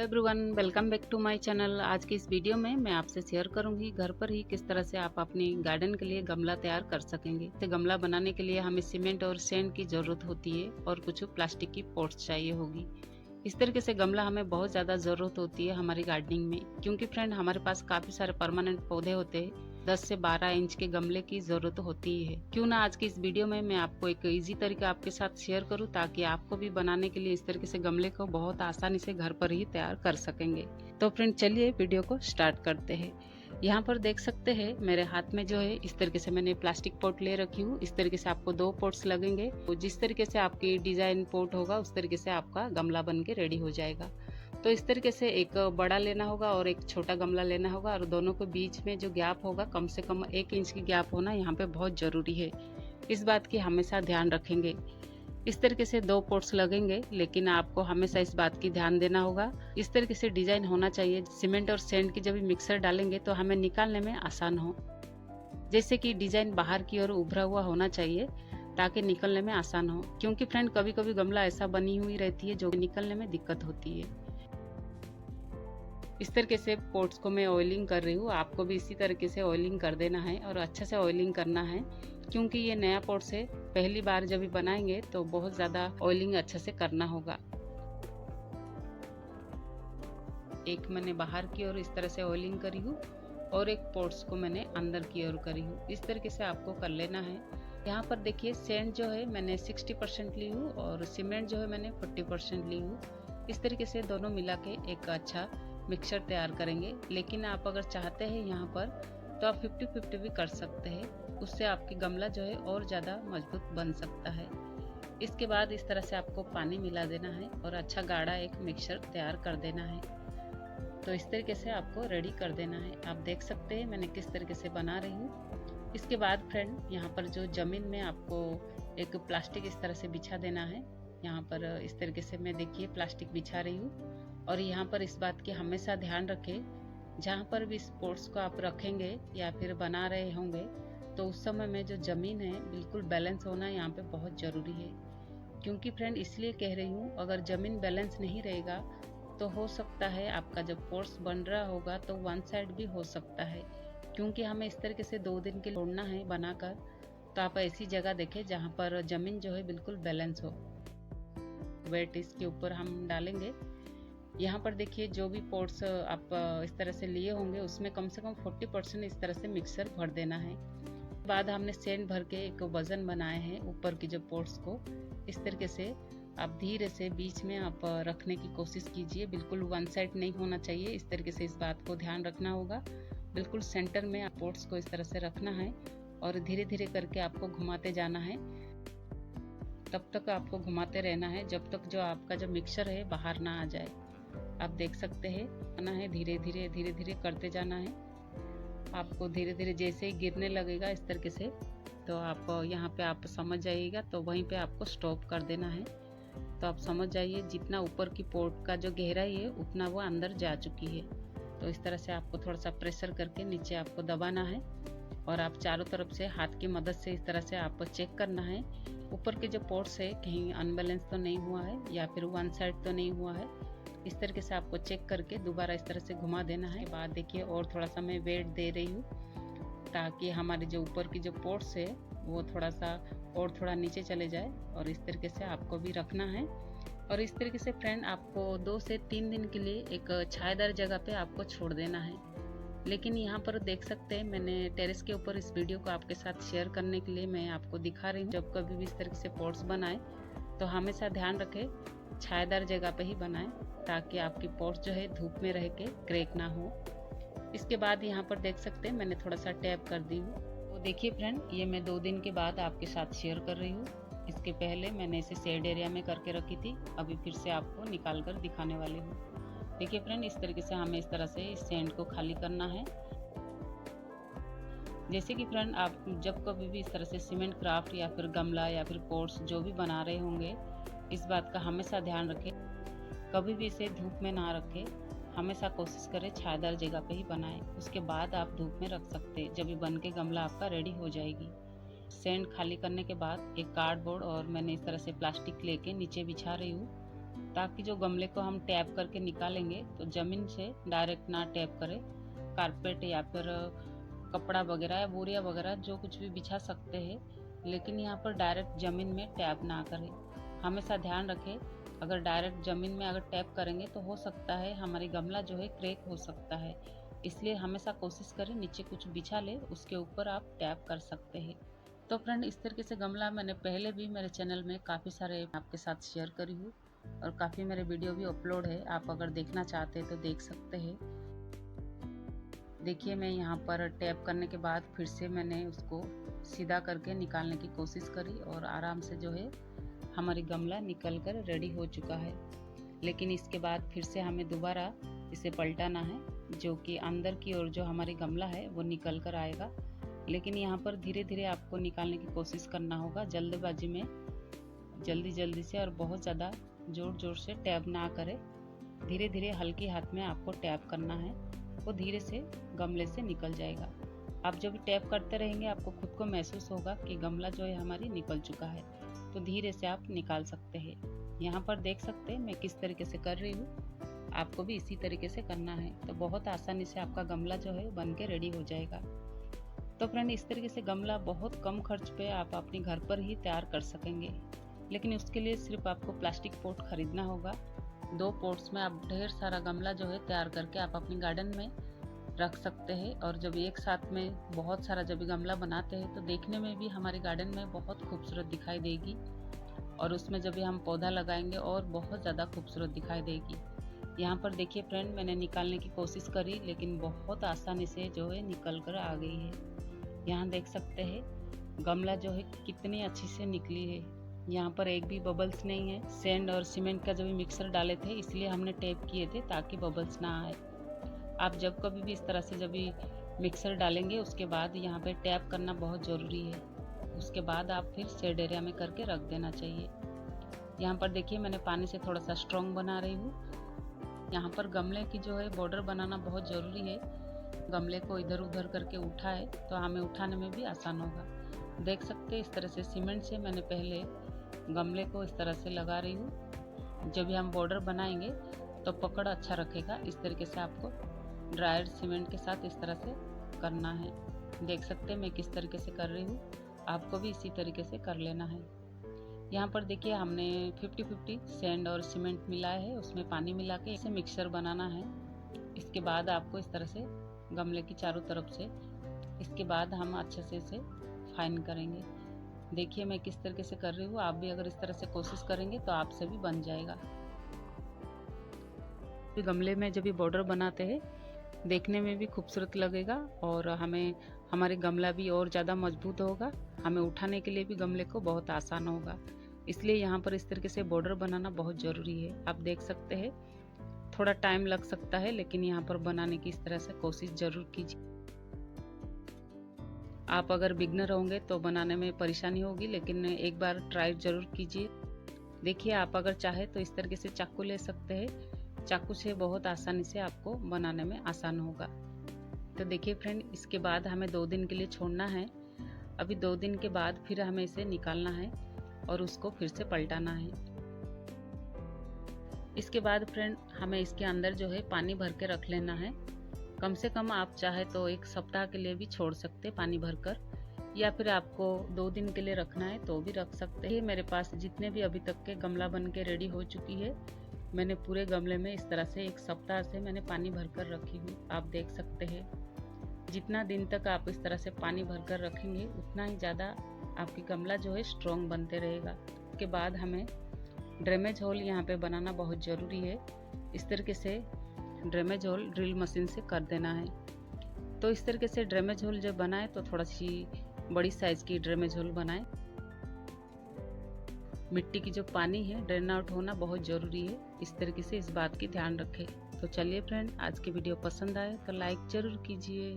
Everyone, welcome back to my channel. आज की इस वीडियो में मैं आपसे शेयर करूंगी घर पर ही किस तरह से आप अपनी गार्डन के लिए गमला तैयार कर सकेंगे। तो गमला बनाने के लिए हमें सीमेंट और सैंड की जरूरत होती है और कुछ प्लास्टिक की पॉट्स चाहिए होगी। इस तरीके से गमला हमें बहुत ज़्यादा ज़रूरत होती है हमारी गार्डनिंग में, क्योंकि फ्रेंड हमारे पास काफ़ी सारे परमानेंट पौधे होते हैं। 10 से 12 इंच के गमले की ज़रूरत होती है। क्यों ना आज की इस वीडियो में मैं आपको एक इजी तरीका आपके साथ शेयर करूं, ताकि आपको भी बनाने के लिए इस तरीके से गमले को बहुत आसानी से घर पर ही तैयार कर सकेंगे। तो फ्रेंड चलिए वीडियो को स्टार्ट करते हैं। यहाँ पर देख सकते हैं मेरे हाथ में जो है इस तरीके से मैंने प्लास्टिक पॉट ले रखी हूँ। इस तरीके से आपको 2 पॉट्स लगेंगे। तो जिस तरीके से आपकी डिजाइन पॉट होगा उस तरीके से आपका गमला बन के रेडी हो जाएगा। तो इस तरीके से एक बड़ा लेना होगा और एक छोटा गमला लेना होगा, और दोनों के बीच में जो गैप होगा कम से कम 1 इंच की गैप होना यहाँ पे बहुत जरूरी है। इस बात की हमेशा ध्यान रखेंगे। इस तरीके से 2 पॉट्स लगेंगे, लेकिन आपको हमेशा इस बात की ध्यान देना होगा इस तरीके से डिजाइन होना चाहिए। सीमेंट और सैंड की जब भी मिक्सर डालेंगे तो हमें निकालने में आसान हो। जैसे कि डिजाइन बाहर की ओर उभरा हुआ होना चाहिए ताकि निकलने में आसान हो, क्योंकि फ्रेंड कभी कभी गमला ऐसा बनी हुई रहती है जो निकलने में दिक्कत होती है। इस तरीके से पॉट्स को मैं ऑयलिंग कर रही हूँ। आपको भी इसी तरीके से ऑयलिंग कर देना है और अच्छे से ऑयलिंग करना है, क्योंकि ये नया पॉट्स है। पहली बार जब भी बनाएंगे तो बहुत ज़्यादा ऑयलिंग अच्छे से करना होगा। एक मैंने बाहर की ओर इस तरह से ऑयलिंग करी हूँ और एक पॉट्स को मैंने अंदर की ओर करी हूँ। इस तरीके से आपको कर लेना है। यहाँ पर देखिए सैंड जो है मैंने 60% ली हूँ और सीमेंट जो है मैंने 40% ली हूँ। इस तरीके से दोनों मिला के एक अच्छा मिक्सचर तैयार करेंगे। लेकिन आप अगर चाहते हैं यहाँ पर तो आप 50-50 भी कर सकते हैं। उससे आपकी गमला जो है और ज़्यादा मजबूत बन सकता है। इसके बाद इस तरह से आपको पानी मिला देना है और अच्छा गाढ़ा एक मिक्सचर तैयार कर देना है। तो इस तरीके से आपको रेडी कर देना है। आप देख सकते हैं मैंने किस तरीके से बना रही हूँ। इसके बाद फ्रेंड यहाँ पर जो ज़मीन में आपको एक प्लास्टिक इस तरह से बिछा देना है। यहाँ पर इस तरीके से मैं देखिए प्लास्टिक बिछा रही हूँ। और यहाँ पर इस बात की हमेशा ध्यान रखें, जहाँ पर भी स्पोर्ट्स को आप रखेंगे या फिर बना रहे होंगे तो उस समय में जो ज़मीन है बिल्कुल बैलेंस होना यहाँ पे बहुत ज़रूरी है। क्योंकि फ्रेंड इसलिए कह रही हूँ, अगर ज़मीन बैलेंस नहीं रहेगा तो हो सकता है आपका जब पोर्स बन रहा होगा तो वन साइड भी हो सकता है। क्योंकि हमें इस तरीके से 2 दिन के लिए छोड़ना है बनाकर। तो आप ऐसी जगह देखें जहाँ पर ज़मीन जो है बिल्कुल बैलेंस हो। वेट इसके ऊपर हम डालेंगे। यहाँ पर देखिए जो भी पॉट्स आप इस तरह से लिए होंगे उसमें कम से कम 40% इस तरह से मिक्सर भर देना है। बाद हमने सैंड भर के एक वजन बनाए हैं ऊपर की जो पॉट्स को। इस तरीके से आप धीरे से बीच में आप रखने की कोशिश कीजिए। बिल्कुल वन साइड नहीं होना चाहिए। इस तरीके से इस बात को ध्यान रखना होगा। बिल्कुल सेंटर में आप पॉट्स को इस तरह से रखना है और धीरे धीरे करके आपको घुमाते जाना है। तब तक आपको घुमाते रहना है जब तक जो आपका जो मिक्सचर है बाहर ना आ जाए। आप देख सकते हैं आना है, धीरे धीरे करते जाना है। आपको धीरे धीरे जैसे ही गिरने लगेगा इस तरीके से तो आप यहाँ पे आप समझ जाइएगा, तो वहीं पे आपको स्टॉप कर देना है। तो आप समझ जाइए जितना ऊपर की पोर्ट का जो गहराई है उतना वो अंदर जा चुकी है। तो इस तरह से आपको थोड़ा सा प्रेशर करके नीचे आपको दबाना है और आप चारों तरफ से हाथ की मदद से इस तरह से आपको चेक करना है ऊपर के जो पोर्ट्स है कहीं अनबैलेंस तो नहीं हुआ है या फिर वन साइड तो नहीं हुआ है। इस तरीके से आपको चेक करके दोबारा इस तरह से घुमा देना है। बाद देखिए और थोड़ा सा मैं वेट दे रही हूँ ताकि हमारे जो ऊपर की जो पोर्ट्स है वो थोड़ा सा और थोड़ा नीचे चले जाए। और इस तरीके से आपको भी रखना है। और इस तरीके से फ्रेंड आपको 2 से 3 दिन के लिए एक छायादार जगह पे आपको छोड़ देना है। लेकिन यहाँ पर देख सकते हैं मैंने टेरेस के ऊपर इस वीडियो को आपके साथ शेयर करने के लिए मैं आपको दिखा रही हूँ। जब कभी भी इस तरीके से पॉट्स बनाए तो हमेशा ध्यान रखें छायादार जगह पे ही बनाएं, ताकि आपकी पॉट्स जो है धूप में रह के क्रैक ना हो। इसके बाद यहाँ पर देख सकते हैं मैंने थोड़ा सा टैप कर दी हूँ। तो देखिए फ्रेंड ये मैं 2 दिन के बाद आपके साथ शेयर कर रही हूँ। इसके पहले मैंने इसे शेड एरिया में करके रखी थी, अभी फिर से आपको निकाल कर दिखाने वाली हूँ। देखिए फ्रेंड इस तरीके से हमें इस तरह से इस सैंड को खाली करना है। जैसे कि फ्रेंड आप जब कभी भी इस तरह से सीमेंट क्राफ्ट या फिर गमला या फिर पॉट्स जो भी बना रहे होंगे, इस बात का हमेशा ध्यान रखें कभी भी इसे धूप में ना रखें। हमेशा कोशिश करें छायादार जगह पे ही बनाएं। उसके बाद आप धूप में रख सकते हैं जब ये बन के गमला आपका रेडी हो जाएगी। सैंड खाली करने के बाद एक कार्डबोर्ड और मैंने इस तरह से प्लास्टिक लेके नीचे बिछा रही हूँ ताकि जो गमले को हम टैप करके निकालेंगे तो ज़मीन से डायरेक्ट ना टैप करें। कारपेट या फिर कपड़ा वगैरह या बोरिया वगैरह जो कुछ भी बिछा सकते हैं, लेकिन यहाँ पर डायरेक्ट ज़मीन में टैप ना करें। हमेशा ध्यान रखें, अगर डायरेक्ट ज़मीन में अगर टैप करेंगे तो हो सकता है हमारी गमला जो है क्रैक हो सकता है। इसलिए हमेशा कोशिश करें नीचे कुछ बिछा ले, उसके ऊपर आप टैप कर सकते हैं। तो फ्रेंड, इस तरीके से गमला मैंने पहले भी मेरे चैनल में काफ़ी सारे आपके साथ शेयर करी हूँ और काफ़ी मेरे वीडियो भी अपलोड है। आप अगर देखना चाहते हैं तो देख सकते हैं। देखिए, मैं यहाँ पर टैप करने के बाद फिर से मैंने उसको सीधा करके निकालने की कोशिश करी और आराम से जो है हमारी गमला निकल कर रेडी हो चुका है। लेकिन इसके बाद फिर से हमें दोबारा इसे पलटाना है, जो कि अंदर की ओर जो हमारी गमला है वो निकल कर आएगा। लेकिन यहाँ पर धीरे धीरे आपको निकालने की कोशिश करना होगा, जल्दबाजी में जल्दी से और बहुत ज़्यादा जोर से टैप ना करें। धीरे धीरे हल्के हाथ में आपको टैप करना है, वो धीरे से गमले से निकल जाएगा। आप जब टैप करते रहेंगे आपको खुद को महसूस होगा कि गमला जो है हमारी निकल चुका है, तो धीरे से आप निकाल सकते हैं। यहाँ पर देख सकते हैं मैं किस तरीके से कर रही हूँ, आपको भी इसी तरीके से करना है, तो बहुत आसानी से आपका गमला जो है बन के रेडी हो जाएगा। तो फ्रेंड, इस तरीके से गमला बहुत कम खर्च पे आप अपने घर पर ही तैयार कर सकेंगे। लेकिन उसके लिए सिर्फ आपको प्लास्टिक पॉट खरीदना होगा। 2 पॉट्स में आप ढेर सारा गमला जो है तैयार करके आप अपने गार्डन में रख सकते हैं। और जब एक साथ में बहुत सारा जब गमला बनाते हैं तो देखने में भी हमारे गार्डन में बहुत खूबसूरत दिखाई देगी, और उसमें जब हम पौधा लगाएंगे और बहुत ज़्यादा खूबसूरत दिखाई देगी। यहाँ पर देखिए फ्रेंड, मैंने निकालने की कोशिश करी लेकिन बहुत आसानी से जो है निकल कर आ गई है। यहाँ देख सकते हैं गमला जो है कितनी अच्छी से निकली है। यहाँ पर एक भी बबल्स नहीं है। सैंड और सीमेंट का जब मिक्सर डाले थे इसलिए हमने टैप किए थे ताकि बबल्स ना आए। आप जब कभी भी इस तरह से जब भी मिक्सर डालेंगे उसके बाद यहाँ पे टैप करना बहुत ज़रूरी है। उसके बाद आप फिर शेड एरिया में करके रख देना चाहिए। यहाँ पर देखिए मैंने पानी से थोड़ा सा स्ट्रॉन्ग बना रही हूँ। यहाँ पर गमले की जो है बॉर्डर बनाना बहुत ज़रूरी है। गमले को इधर उधर करके उठाए तो हमें उठाने में भी आसान होगा। देख सकते हैं इस तरह से सीमेंट से मैंने पहले गमले को इस तरह से लगा रही हूँ। जब भी हम बॉर्डर बनाएंगे तो पकड़ अच्छा रखेगा। इस तरीके से आपको ड्रायर सीमेंट के साथ इस तरह से करना है। देख सकते हैं मैं किस तरीके से कर रही हूँ, आपको भी इसी तरीके से कर लेना है। यहाँ पर देखिए हमने 50-50 सैंड और सीमेंट मिलाया है, उसमें पानी मिला के इसे मिक्सर बनाना है। इसके बाद आपको इस तरह से गमले की चारों तरफ से, इसके बाद हम अच्छे से इसे फाइन करेंगे। देखिए मैं किस तरीके से कर रही हूँ, आप भी अगर इस तरह से कोशिश करेंगे तो आपसे भी बन जाएगा। गमले में जब भी बॉर्डर बनाते हैं देखने में भी खूबसूरत लगेगा और हमें हमारे गमला भी और ज़्यादा मजबूत होगा। हमें उठाने के लिए भी गमले को बहुत आसान होगा। इसलिए यहाँ पर इस तरीके से बॉर्डर बनाना बहुत ज़रूरी है। आप देख सकते हैं थोड़ा टाइम लग सकता है, लेकिन यहाँ पर बनाने की इस तरह से कोशिश ज़रूर कीजिए। आप अगर बिगनर होंगे तो बनाने में परेशानी होगी, लेकिन एक बार ट्राई ज़रूर कीजिए। देखिए आप अगर चाहे तो इस तरीके से चाकू ले सकते हैं। चाकू से बहुत आसानी से आपको बनाने में आसान होगा। तो देखिए फ्रेंड, इसके बाद हमें 2 दिन के लिए छोड़ना है। अभी 2 दिन के बाद फिर हमें इसे निकालना है और उसको फिर से पलटाना है। इसके बाद फ्रेंड हमें इसके अंदर जो है पानी भर के रख लेना है। कम से कम आप चाहे तो 1 सप्ताह के लिए भी छोड़ सकते पानी भरकर, या फिर आपको 2 दिन के लिए रखना है तो भी रख सकते हैं। मेरे पास जितने भी अभी तक के गमला बन के रेडी हो चुकी है, मैंने पूरे गमले में इस तरह से 1 सप्ताह से मैंने पानी भरकर रखी हूँ। आप देख सकते हैं जितना दिन तक आप इस तरह से पानी भरकर रखेंगे उतना ही ज़्यादा आपकी गमला जो है स्ट्रॉन्ग बनते रहेगा। उसके बाद हमें ड्रेमेज होल यहाँ पे बनाना बहुत ज़रूरी है। इस तरीके से ड्रेमेज होल ड्रिल मशीन से कर देना है। तो इस तरीके से ड्रेमेज होल जब बनाए तो थोड़ा सी बड़ी साइज़ की ड्रेमेज होल बनाए। मिट्टी की जो पानी है ड्रेन आउट होना बहुत ज़रूरी है। इस तरीके से इस बात की ध्यान रखें। तो चलिए फ्रेंड, आज की वीडियो पसंद आए तो लाइक ज़रूर कीजिए।